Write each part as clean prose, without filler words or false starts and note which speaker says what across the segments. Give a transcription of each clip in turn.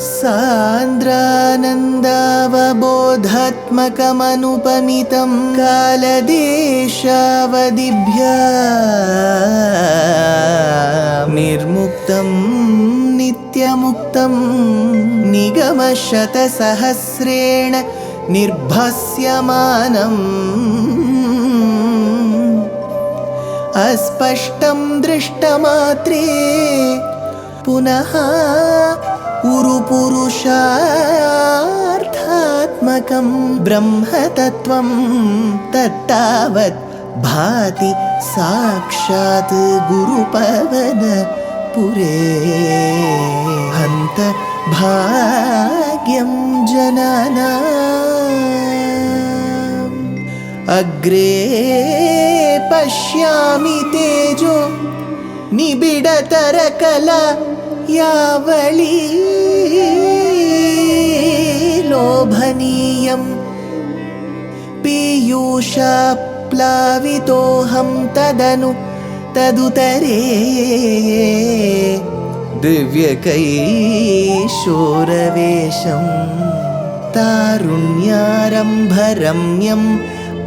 Speaker 1: सान्द्रानन्दावबोधात्मकमनुपमितं कालदेशावदिभ्या निर्मुक्तं नित्यमुक्तं निगमशतसहस्रेण निर्भास्यमानम् अस्पष्टं दृष्टमात्रे पुनः उरुपुरुषार्थात्मकं ब्रह्मतत्त्वं तत्तावत् भाति साक्षात् गुरुपवनपुरे हन्त भाग्यं जनानाम् अग्रे पश्यामि तेजो निबिडतरकला यावली लोभनीयं पीयूषाप्लावितोऽहं तदुतरे दिव्यकैशोरवेशं तारुण्यारम्भरम्यं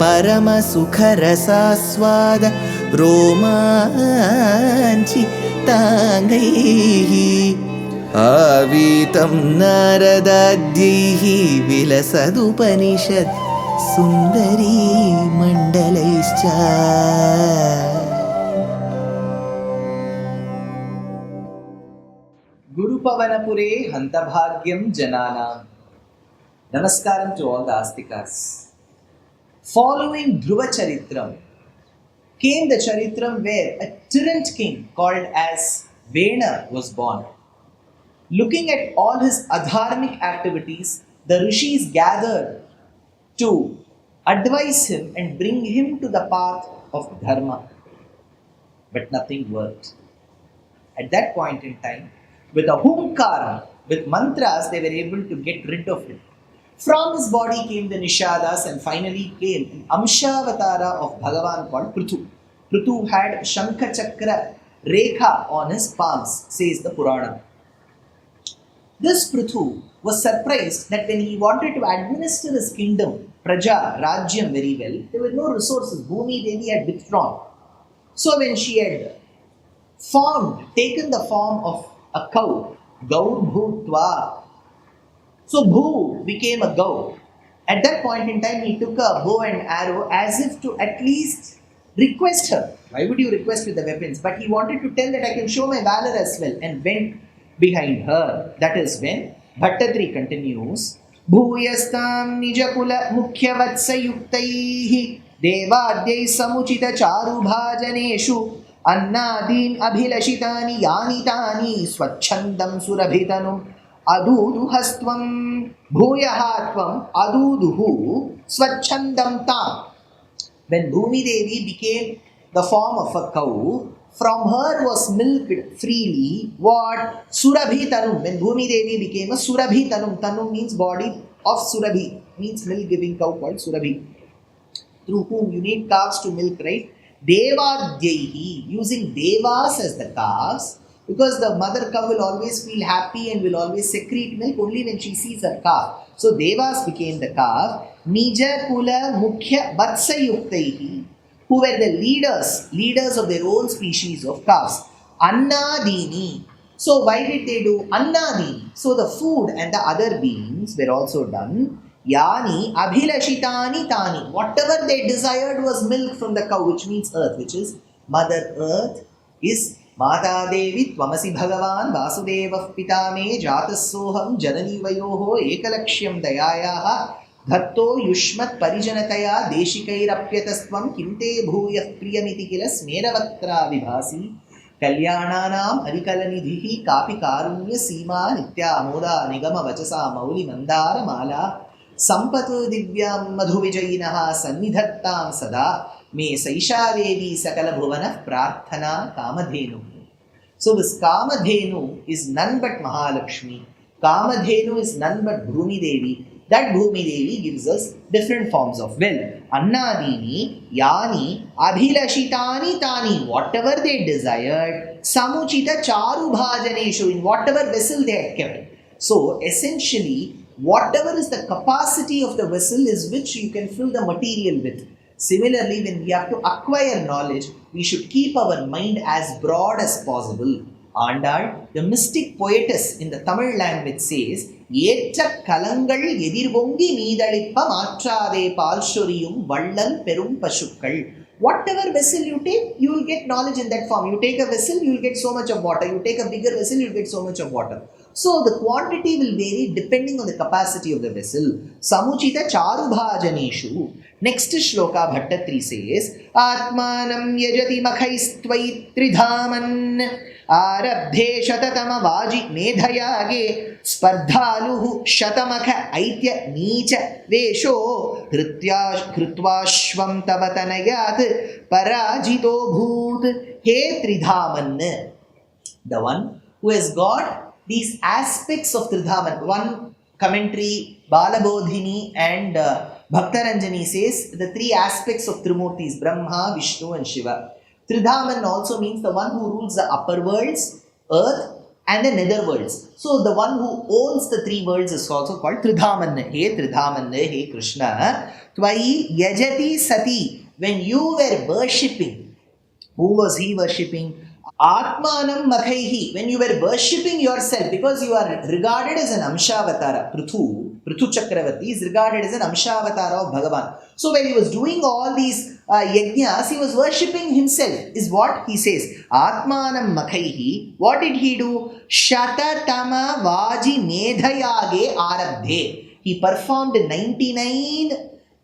Speaker 1: परमसुखरसास्वाद रोमाञ्चिताङ्गैः आवीतं नारदाद्यैः विलसदुपनिषत् सुन्दरी मण्डलैश्च
Speaker 2: Gurupavanapure Hantabhagyam Jananam. Namaskaram to all the Astikas. Following Dhruva Charitram came the Charitram where a tyrant king called as Vena was born. Looking at all his adharmic activities, the rishis gathered to advise him and bring him to the path of dharma. But nothing worked. At that point in time, with a humkara, with mantras, they were able to get rid of it. From his body came the Nishadas and finally came an Amshavatara of Bhagavan called Prithu. Prithu had Shankha Chakra Rekha on his palms, says the Purana. This Prithu was surprised that when he wanted to administer his kingdom, Praja, Rajyam very well, there were no resources. Bhumi Devi had withdrawn. So when she had taken the form of a cow, Gaur Bhutva. So Bhu became a Gaur. At that point in time, he took a bow and arrow as if to at least request her. Why would you request with the weapons? But he wanted to tell that I can show my valor as well, and went behind her. That is when Bhattatri continues. Bhuyastam nijakula mukhyavatsa-yuktaihi devadyai samuchita charubhajaneshu annadin abhilashitani yani tani swachandam surabhitanum aduduhastvam bhuyahatvam aduduhu swachandam tam. When Bhumi Devi became the form of a cow, from her was milked freely what? Surabhi Tanum. When Bhumi Devi became a Surabhi Tanum, Tanum means body of Surabhi, means milk giving cow called Surabhi, through whom you need calves to milk, right? Devadyehi, using devas as the calves, because the mother cow will always feel happy and will always secrete milk only when she sees her calf. So devas became the calf. Nija kula mukhya vatsa yuktaihi, who were the leaders of their own species of calves. Annadini. So why did they do Annadini? So the food and the other beings were also done. Yani abhilashitani tani. Whatever they desired was milk from the cow, which means earth, which is Mother Earth, is Mata Devi Tvamasi Bhagavan Vasudevah Pitame Jatasoham Janani Vayoho Ekalakshyam Dayayaha Dhatto Yushmat Parijanataya Deshikairapyatasvam Kinte Bhuyah Priyamiti Kila Smeravatra Vibhasi Kalyananam Arikalanidhihi Kapi Karunya Sima Nitya Amoda Nigama Vachasa Mauli Mandara Mala Sampatu Divyam Madhuvijayinaha Sannidhattam Sada Me Saisha Devi Sakala Bhuvana Prarthana Kamadhenu. So this Kamadhenu is none but Mahalakshmi. Kamadhenu is none but Bhumi Devi. That Bhumi Devi gives us different forms of wealth. Annadini, Yani, Abhilashitani Tani, whatever they desired, Samuchita Charu Bhajaneshu, in whatever vessel they had kept. So essentially, whatever is the capacity of the vessel is which you can fill the material with. Similarly, when we have to acquire knowledge, we should keep our mind as broad as possible. Andal, the mystic poetess in the Tamil language says, ஏற்ற கலங்கள் எதிர்பொங்கி மீதளிப்ப மாற்றாதே பால் சொரியும் வள்ளல் பெரும் பசுக்கள். Whatever vessel you take, you will get knowledge in that form. You take a vessel, you will get so much of water. You take a bigger vessel, you will get so much of water. So the quantity will vary depending on the capacity of the vessel. Samuchita charubhajaneshu. Next shloka Bhattatri says, Atmanam yajati makhaistvai tridhaman आरब्धे शततम वाजि मेधयागे स्पर्धालुः शतमख ऐत्य नीच वेशो कृत्वाश्वं तव तनयात् पराजितो भूत्. हे Tridhaman, the one who has got these aspects of Tridhaman. One commentary, Balabodhini and Bhaktaranjani says the three aspects of Trimurtis, Brahma, Vishnu and Shiva. Tridhaman also means the one who rules the upper worlds, earth and the nether worlds. So the one who owns the three worlds is also called Tridhaman. Hey Tridhaman, hey Krishna, Tvai yajati sati. When you were worshipping, who was he worshipping? Atmanam Makhaihi, when you were worshipping yourself, because you are regarded as an Amshavatara, Prithu Chakravarti is regarded as an Amshavatara of Bhagavan. So when he was doing all these yajnas, he was worshipping himself, is what he says. Atmanam Makhaihi, what did he do? Shatatama Vaji Medhayage Arabdhe. He performed 99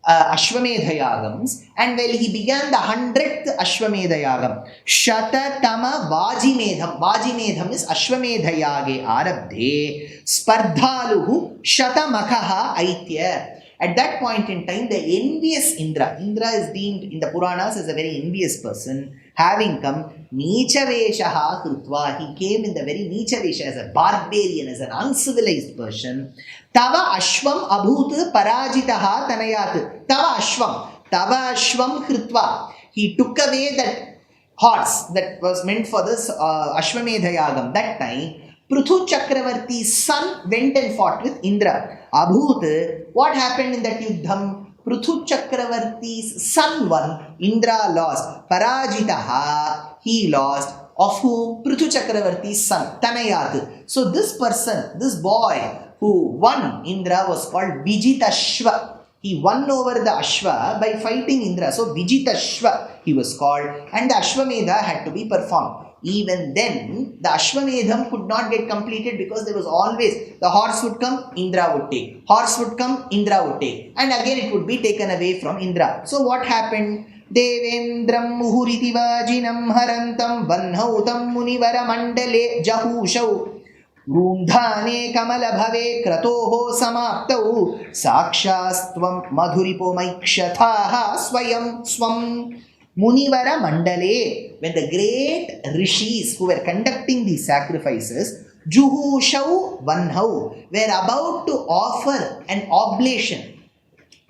Speaker 2: Ashwamedhayagams, and when he began the 100th Ashwamedhayagam, Shatatama Vajimedham. Vajimedham is Ashwamedhayage Arabdhe. Spardhaluhu Shatamakaha Aitya. At that point in time, the envious Indra is deemed in the Puranas as a very envious person, having come Neecha Veshaha Krutva. He came in the very Neecha Vesha, as a barbarian, as an uncivilized person. Tava Ashvam Abhut Parajitaha Tanayat. Tava Ashvam Krutva. He took away that horse that was meant for this Ashwamedhayagam. That time, Prithu Chakravarti's son went and fought with Indra. Abhut, what happened in that yuddham? Prithu Chakravarti's son won, Indra lost. Parajitaha, he lost. Of whom? Prithu Chakravarti's son, Tanayat. So this person, this boy who won Indra was called Vijitashva. He won over the Ashwa by fighting Indra. So Vijitashva he was called, and the Ashwamedha had to be performed. Even then, the Ashwamedham could not get completed because there was always the horse would come, Indra would take. Horse would come, Indra would take. And again it would be taken away from Indra. So what happened? Devendram muhuriti vajinam harantam vanhautam munivara mandale jahushau. Rundhane kamala bhave kratoho samaptau sakshastvam madhuripo maikshathaha swayam swam. Munivara Mandale, when the great rishis who were conducting these sacrifices, Juhushau Vanhau, were about to offer an oblation,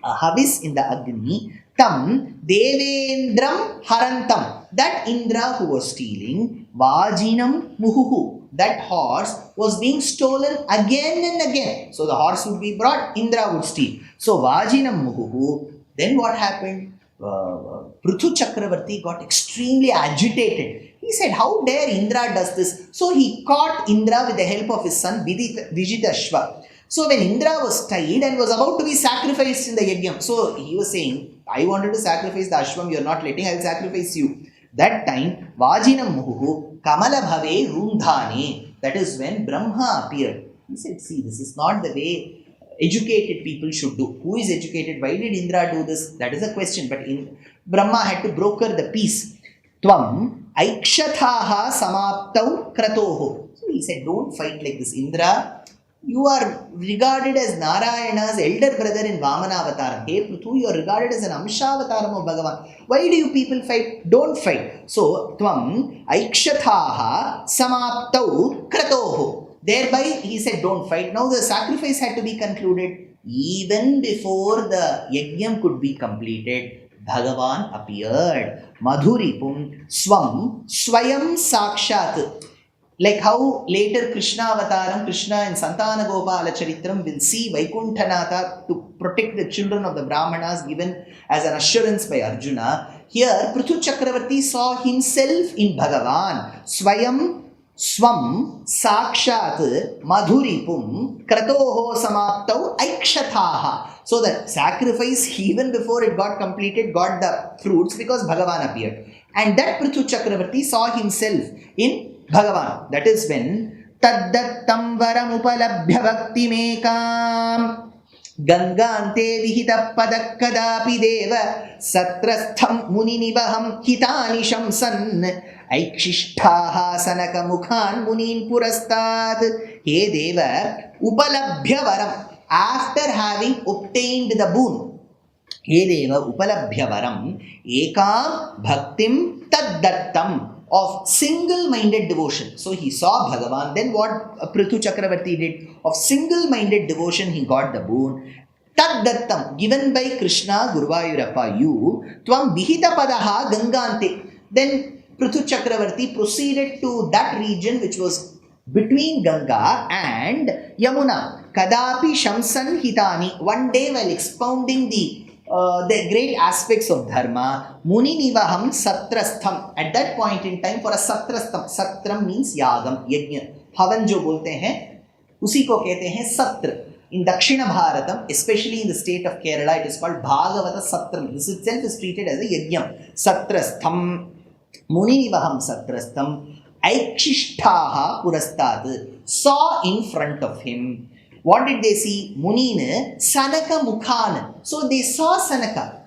Speaker 2: a havis in the Agni, Tam Devendram Harantam, that Indra who was stealing, Vajinam Muhuhu, that horse was being stolen again and again. So the horse would be brought, Indra would steal. So Vajinam Muhuhu, then what happened? Prithu Chakravarti got extremely agitated. He said, how dare Indra does this? So he caught Indra with the help of his son Vijitashva. So when Indra was tied and was about to be sacrificed in the Yajnam, so he was saying, I wanted to sacrifice the Ashwam, you are not letting, I will sacrifice you. That time, Vajinam Muhu Kamala Bhave Rundhane, that is when Brahma appeared. He said, see, this is not the way educated people should do. Who is educated? Why did Indra do this? That is a question. But Brahma had to broker the peace. Tvam aikshathaha samaptau kratoho. So he said, don't fight like this, Indra. You are regarded as Narayana's elder brother in Vamanavataram. Hey Prithu, you are regarded as an Amshavataram of Bhagavan. Why do you people fight? Don't fight. So, Tvam aikshathaha samaptau kratoho. Thereby, he said, don't fight. Now the sacrifice had to be concluded. Even before the yajnam could be completed, Bhagavan appeared. Madhuripum swam swayam sakshat. Like how later Krishna Avataram, Krishna and Santana Gopala Charitram will see Vaikunthanatha to protect the children of the Brahmanas given as an assurance by Arjuna. Here, Prithu Chakravarti saw himself in Bhagavan. Swayam Swam Sakshat Madhuripum Kratoho Samaptau Aikshataha. So the sacrifice, even before it got completed, got the fruits because Bhagavan appeared. And that Prithu Chakravarti saw himself in Bhagavan. That is when Taddattam varam upalabhya bhakti mekam Gangante vihita padakkadapi deva Satrastham muninibaham hitani shamsan Aikshishtaha sanaka mukhan munin purastad. He deva upalabhya varam. After having obtained the boon, he deva upalabhya varam ekam bhaktim taddattam, of single-minded devotion. So he saw Bhagavan. Then what Prithu Chakravarti did? Of single-minded devotion, he got the boon. Taddattam, given by Krishna, Guruvayurappa, you. Tvam vihita padaha gangante. Then Prithu Chakravarti proceeded to that region which was between Ganga and Yamuna. Kadapi shamsan hitani. One day while expounding the great aspects of dharma, Muni Nivaham Satrastham. At that point in time, for a Satrastham, Satram means Yagam, Yajna. Havan jo bolte hain, usi ko kehte hain Satra. In Dakshina Bharatam, especially in the state of Kerala, it is called Bhagavata Satram. This itself is treated as a Yajnam. Satrastham, Muni Nivaham Satrastham, Aikshishtaha Purastad, saw in front of him. What did they see? Munina Sanaka Mukhan. So they saw Sanaka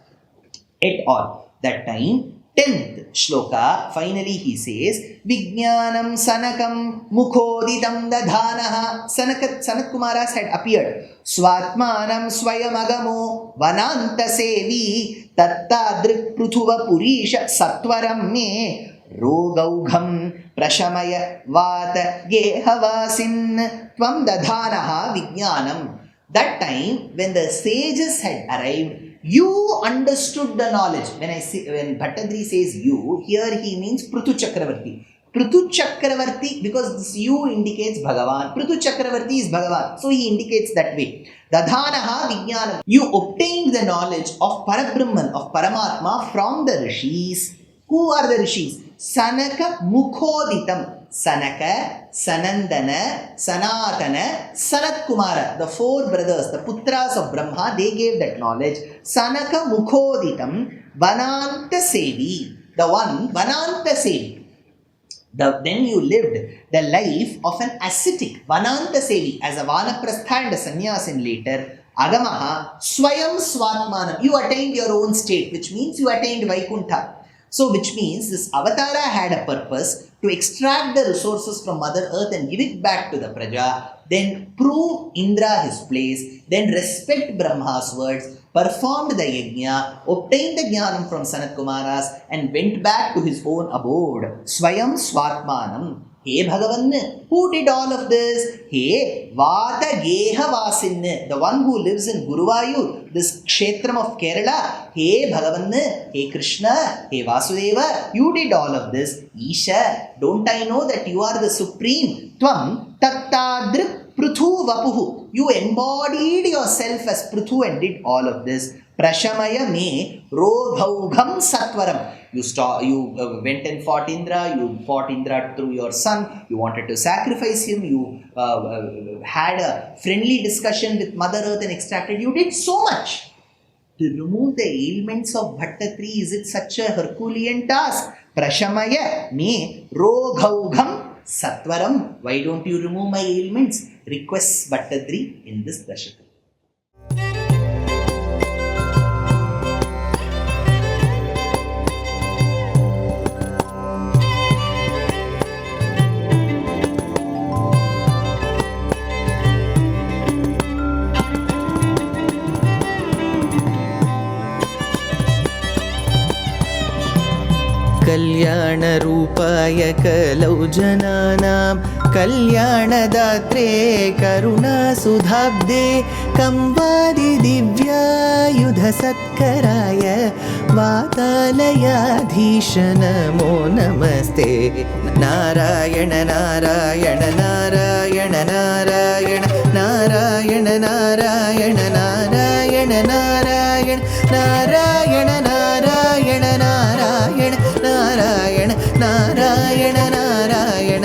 Speaker 2: at all. That time, 10th shloka, finally he says, Vijnanam Sanakam Mukhoditam Dadhanaha. Sanat Kumaras had appeared. Swatmanam Swayamagamo Vananta Sevi Tattadrik Pruthuva Purisha Satwaram Me Rogaugham Prashamaya Vata Gehavasin Tvam Dadhanaha Vijnanam. That time, when the sages had arrived, you understood the knowledge. When Bhattadri says you, here he means Prithu Chakravarti. Prithu Chakravarti, because this you indicates Bhagavan. Prithu Chakravarti is Bhagavan. So he indicates that way. Dadhanaha Vijnanam. You obtained the knowledge of Parabrahman, of Paramatma from the Rishis. Who are the Rishis? Sanaka Mukhoditam. Sanaka, Sanandana, Sanatana, Sanat Kumara. The four brothers, the Putras of Brahma, they gave that knowledge. Sanaka Mukhoditam, Vananta Sevi. The one, Vananta Sevi. Then you lived the life of an ascetic, Vananta Sevi, as a Vanaprastha and a Sannyasin later. Agamaha, Swayam Swatmanam. You attained your own state, which means you attained Vaikuntha. So, which means this avatara had a purpose to extract the resources from Mother Earth and give it back to the Praja, then prove Indra his place, then respect Brahma's words, performed the yajna, obtained the jnanam from Sanat Kumaras, and went back to his own abode. Swayam Swatmanam. Hey Bhagavan, who did all of this? Hey Vata Geha Vasin, the one who lives in Guruvayur, this kshetram of Kerala. Hey Bhagavan, hey Krishna, hey Vasudeva, you did all of this. Isha, don't I know that you are the supreme? Tvam Tattadrik Prithu Vapuhu. You embodied yourself as Prithu and did all of this. Prashamaya me Rodhaugham Satwaram. You went and fought Indra, you fought Indra through your son, you wanted to sacrifice him, you had a friendly discussion with Mother Earth and extracted, you did so much. To remove the ailments of Bhattatri, is it such a Herculean task? Prashamaya me Roghaugham Satwaram. Why don't you remove my ailments? Requests Bhattadri in this dashaka.
Speaker 1: कल्याणरूपाय कलौ जनानां कल्याणदात्रे करुणासुधाब्दे कंवादिदिव्यायुधसत्कराय वातालयाधीश नमो नमस्ते। नारायण नारायण नारायण नारायण नारायण नारायण नारायण नारायण नारायण नारायण नारायण नारायण नारायण नारायण नारायण